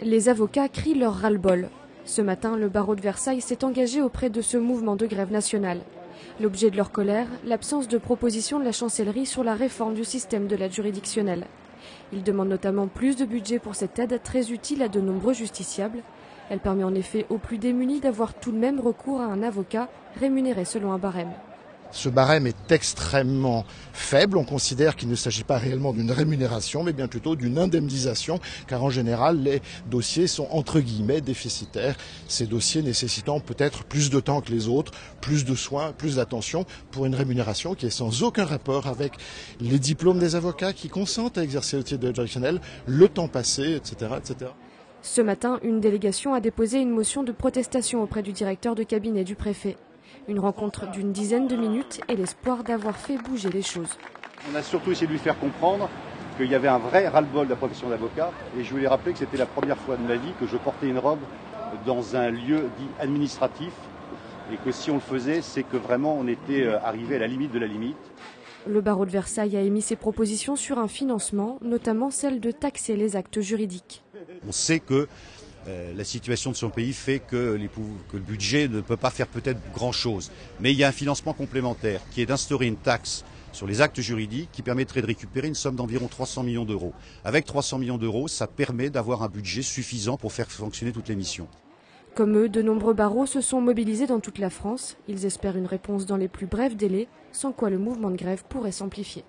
Les avocats crient leur ras-le-bol. Ce matin, le barreau de Versailles s'est engagé auprès de ce mouvement de grève nationale. L'objet de leur colère, l'absence de proposition de la chancellerie sur la réforme du système de l'aide juridictionnelle. Ils demandent notamment plus de budget pour cette aide très utile à de nombreux justiciables. Elle permet en effet aux plus démunis d'avoir tout de même recours à un avocat rémunéré selon un barème. Ce barème est extrêmement faible. On considère qu'il ne s'agit pas réellement d'une rémunération, mais bien plutôt d'une indemnisation, car en général, les dossiers sont entre guillemets déficitaires. Ces dossiers nécessitant peut-être plus de temps que les autres, plus de soins, plus d'attention, pour une rémunération qui est sans aucun rapport avec les diplômes des avocats qui consentent à exercer le titre de juridictionnel, le temps passé, etc., etc. Ce matin, une délégation a déposé une motion de protestation auprès du directeur de cabinet du préfet. Une rencontre d'une dizaine de minutes et l'espoir d'avoir fait bouger les choses. On a surtout essayé de lui faire comprendre qu'il y avait un vrai ras-le-bol de la profession d'avocat. Et je voulais rappeler que c'était la première fois de ma vie que je portais une robe dans un lieu dit administratif. Et que si on le faisait, c'est que vraiment on était arrivé à la limite de la limite. Le barreau de Versailles a émis ses propositions sur un financement, notamment celle de taxer les actes juridiques. On sait que la situation de son pays fait que le budget ne peut pas faire peut-être grand-chose. Mais il y a un financement complémentaire qui est d'instaurer une taxe sur les actes juridiques qui permettrait de récupérer une somme d'environ 300 millions d'euros. Avec 300 millions d'euros, ça permet d'avoir un budget suffisant pour faire fonctionner toutes les missions. Comme eux, de nombreux barreaux se sont mobilisés dans toute la France. Ils espèrent une réponse dans les plus brefs délais, sans quoi le mouvement de grève pourrait s'amplifier.